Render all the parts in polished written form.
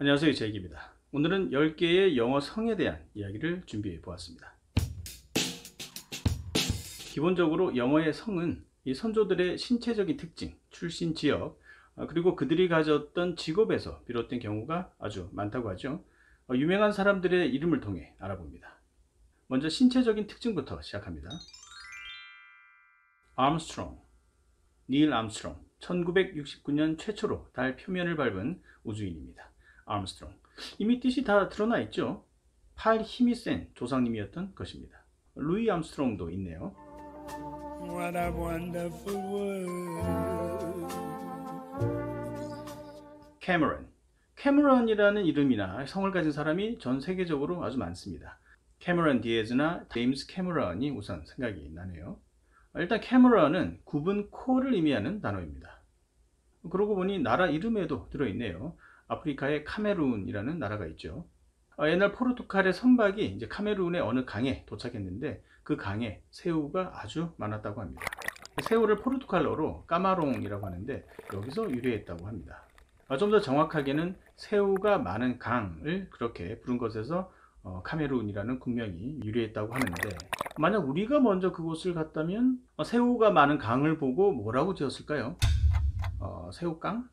안녕하세요, 제이입니다. 오늘은 10개의 영어 성에 대한 이야기를 준비해 보았습니다. 기본적으로 영어의 성은 이 선조들의 신체적인 특징, 출신 지역, 그리고 그들이 가졌던 직업에서 비롯된 경우가 아주 많다고 하죠. 유명한 사람들의 이름을 통해 알아봅니다. 먼저 신체적인 특징부터 시작합니다. 암스트롱, 닐 암스트롱, 1969년 최초로 달 표면을 밟은 우주인입니다. 암스트롱. 이미 뜻이 다 드러나 있죠. 팔 힘이 센 조상님이었던 것입니다. 루이 암스트롱도 있네요. What a wonderful world. 캐머런이라는 이름이나 성을 가진 사람이 전 세계적으로 아주 많습니다. 캐머런 디에즈나 제임스 캐머런이 우선 생각이 나네요. 일단 캐머런은 굽은 코를 의미하는 단어입니다. 그러고 보니 나라 이름에도 들어있네요. 아프리카의 카메룬이라는 나라가 있죠. 옛날 포르투갈의 선박이 이제 카메룬의 어느 강에 도착했는데 그 강에 새우가 아주 많았다고 합니다. 새우를 포르투갈어로 까마롱이라고 하는데 여기서 유래했다고 합니다. 좀 더 정확하게는 새우가 많은 강을 그렇게 부른 것에서 카메룬이라는 국명이 유래했다고 하는데, 만약 우리가 먼저 그곳을 갔다면 새우가 많은 강을 보고 뭐라고 지었을까요? 새우깡?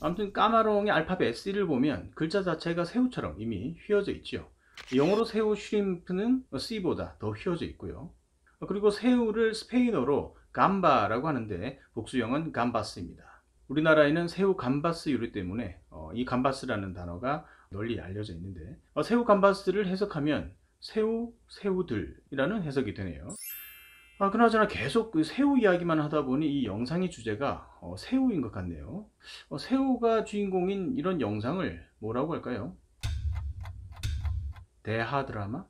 아무튼 까마롱의 알파벳 C를 보면 글자 자체가 새우처럼 이미 휘어져 있죠. 영어로 새우 슈림프는 C보다 더 휘어져 있고요. 그리고 새우를 스페인어로 감바라고 하는데 복수형은 감바스입니다. 우리나라에는 새우 감바스 요리 때문에 이 감바스라는 단어가 널리 알려져 있는데, 새우 감바스를 해석하면 새우, 새우들이라는 해석이 되네요. 그나저나 계속 그 새우 이야기만 하다 보니 이 영상의 주제가 새우인 것 같네요. 새우가 주인공인 이런 영상을 뭐라고 할까요? 대하 드라마?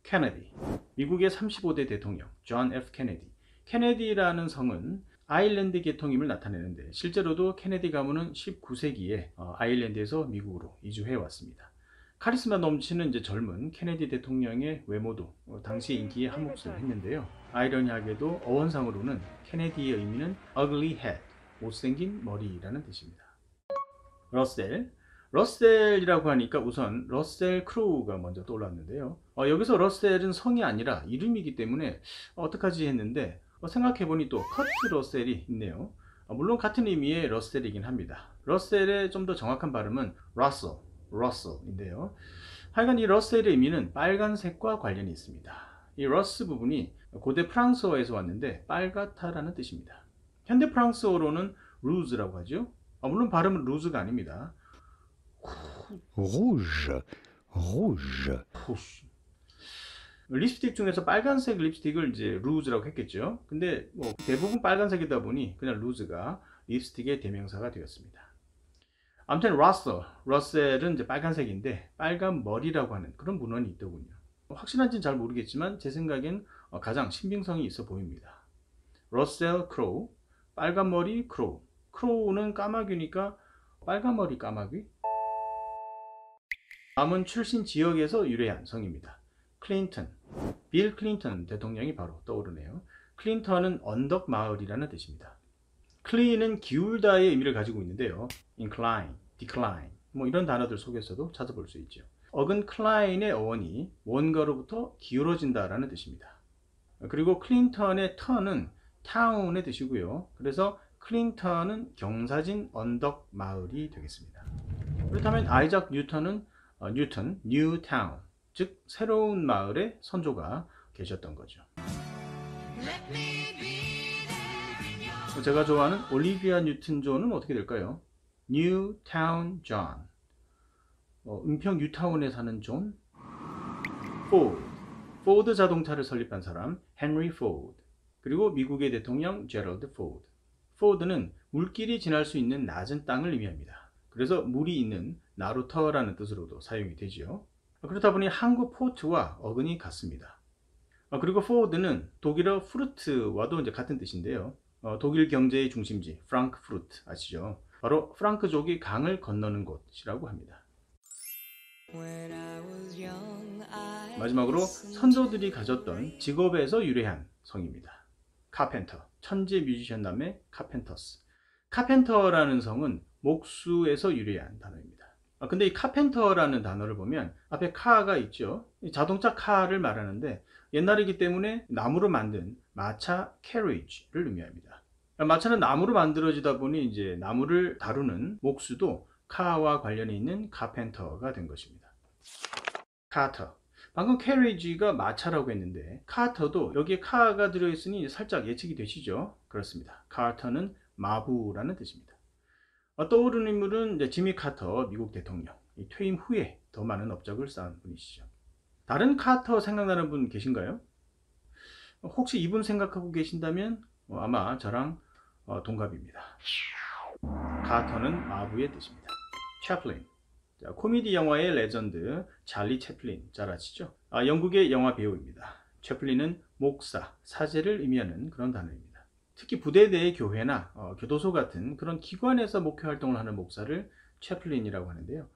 케네디, 미국의 35대 대통령 존 F 케네디. 케네디라는 성은 아일랜드 계통임을 나타내는데, 실제로도 케네디 가문은 19세기에 아일랜드에서 미국으로 이주해 왔습니다. 카리스마 넘치는 이제 젊은 케네디 대통령의 외모도 당시 인기에 한몫을 했는데요. 아이러니하게도 어원상으로는 케네디의 의미는 ugly head, 못생긴 머리라는 뜻입니다. 러셀이라고 하니까 우선 러셀 크로우가 먼저 떠올랐는데요. 여기서 러셀은 성이 아니라 이름이기 때문에 어떡하지 했는데, 생각해보니 또 커트 러셀이 있네요. 물론 같은 의미의 러셀이긴 합니다. 러셀의 좀 더 정확한 발음은 러셀인데요. 하여간 이 러셀의 의미는 빨간색과 관련이 있습니다. 이 러스 부분이 고대 프랑스어에서 왔는데 빨갛다라는 뜻입니다. 현대 프랑스어로는 루즈라고 하죠. 물론 발음은 루즈가 아닙니다. rouge. 립스틱 중에서 빨간색 립스틱을 이제 루즈라고 했겠죠. 근데 뭐 대부분 빨간색이다 보니 그냥 루즈가 립스틱의 대명사가 되었습니다. 아무튼 러셀은 이제 빨간색인데 빨간 머리라고 하는 그런 문헌이 있더군요. 확실한지는 잘 모르겠지만 제 생각엔 가장 신빙성이 있어 보입니다. 러셀 크로우, 빨간 머리 크로우. 크로우는 까마귀니까 빨간 머리 까마귀? 다음은 출신 지역에서 유래한 성입니다. 클린턴, 빌 클린턴 대통령이 바로 떠오르네요. 클린턴은 언덕 마을이라는 뜻입니다. 클린은 기울다의 의미를 가지고 있는데요. incline, decline 뭐 이런 단어들 속에서도 찾아볼 수 있죠. 어근 클라인의 어원이 뭔가로부터 기울어진다라는 뜻입니다. 그리고 클린턴의 턴은 town의 뜻이고요. 그래서 클린턴은 경사진 언덕 마을이 되겠습니다. 그렇다면 아이작 뉴턴은 뉴타운, 즉 새로운 마을의 선조가 계셨던 거죠. 제가 좋아하는 올리비아 뉴튼 존은 어떻게 될까요? 뉴타운 존. 은평 뉴타운에 사는 존. 포드 자동차를 설립한 사람 헨리 포드. 그리고 미국의 대통령 제럴드 포드. 포드는 물길이 지날 수 있는 낮은 땅을 의미합니다. 그래서 물이 있는 나루터라는 뜻으로도 사용이 되지요. 그렇다 보니 한국 포트와 어근이 같습니다. 그리고 포드는 독일어 프루트와도 이제 같은 뜻인데요. 독일 경제의 중심지 프랑크푸르트 아시죠? 바로 프랑크족이 강을 건너는 곳이라고 합니다. 마지막으로 선조들이 가졌던 직업에서 유래한 성입니다. 카펜터, 천재 뮤지션 남의 카펜터스. 카펜터라는 성은 목수에서 유래한 단어입니다. 근데 이 카펜터라는 단어를 보면 앞에 카가 있죠. 자동차 카를 말하는데 옛날이기 때문에 나무로 만든 마차 캐리지를 의미합니다. 마차는 나무로 만들어지다 보니 이제 나무를 다루는 목수도 카와 관련이 있는 카펜터가 된 것입니다. 카터. 방금 캐리지가 마차라고 했는데 카터도 여기에 카가 들어있으니 살짝 예측이 되시죠? 그렇습니다. 카터는 마부라는 뜻입니다. 떠오르는 인물은 이제 지미 카터 미국 대통령. 퇴임 후에 더 많은 업적을 쌓은 분이시죠. 다른 카터 생각나는 분 계신가요? 혹시 이분 생각하고 계신다면 아마 저랑 동갑입니다. 카터는 마부의 뜻입니다. 채플린. 자, 코미디 영화의 레전드 찰리 채플린 잘 아시죠? 영국의 영화 배우입니다. 채플린은 목사, 사제를 의미하는 그런 단어입니다. 특히 부대 내 교회나 교도소 같은 그런 기관에서 목회 활동을 하는 목사를 채플린이라고 하는데요.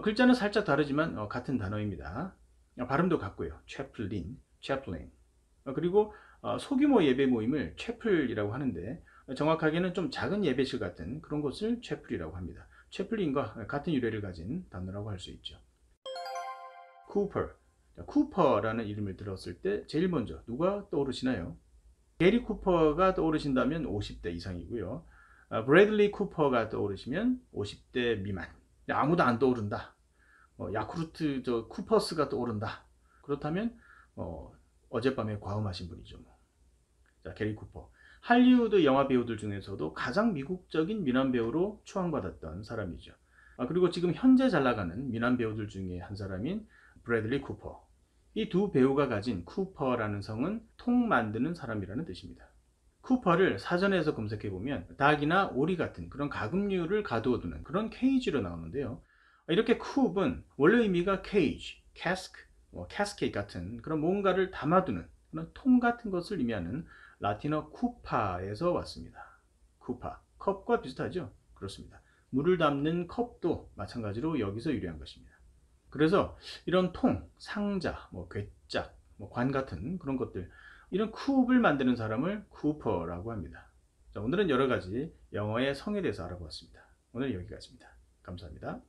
글자는 살짝 다르지만 같은 단어입니다. 발음도 같고요. 채플린, 채플린. 그리고 소규모 예배 모임을 채플이라고 하는데 정확하게는 좀 작은 예배실 같은 그런 곳을 채플이라고 합니다. 채플린과 같은 유래를 가진 단어라고 할 수 있죠. 쿠퍼. 쿠퍼라는 이름을 들었을 때 제일 먼저 누가 떠오르시나요? 게리 쿠퍼가 떠오르신다면 50대 이상이고요. 브래들리 쿠퍼가 떠오르시면 50대 미만. 아무도 안 떠오른다. 야쿠르트 쿠퍼스가 떠오른다. 그렇다면 어젯밤에 과음하신 분이죠. 자, 게리 쿠퍼. 할리우드 영화 배우들 중에서도 가장 미국적인 미남 배우로 추앙받았던 사람이죠. 그리고 지금 현재 잘 나가는 미남 배우들 중에 한 사람인 브래들리 쿠퍼. 이 두 배우가 가진 쿠퍼라는 성은 통 만드는 사람이라는 뜻입니다. 쿠퍼를 사전에서 검색해보면 닭이나 오리 같은 그런 가금류를 가두어두는 그런 케이지로 나오는데요. 이렇게 쿱은 원래 의미가 케이지, 캐스크, 캐스케이트 같은 그런 뭔가를 담아두는 그런 통 같은 것을 의미하는 라틴어 쿠파에서 왔습니다. 쿠파, 컵과 비슷하죠? 그렇습니다. 물을 담는 컵도 마찬가지로 여기서 유래한 것입니다. 그래서 이런 통, 상자, 괴짝, 관 같은 그런 것들, 이런 쿱을 만드는 사람을 쿠퍼라고 합니다. 자, 오늘은 여러 가지 영어의 성에 대해서 알아보았습니다. 오늘 여기까지입니다. 감사합니다.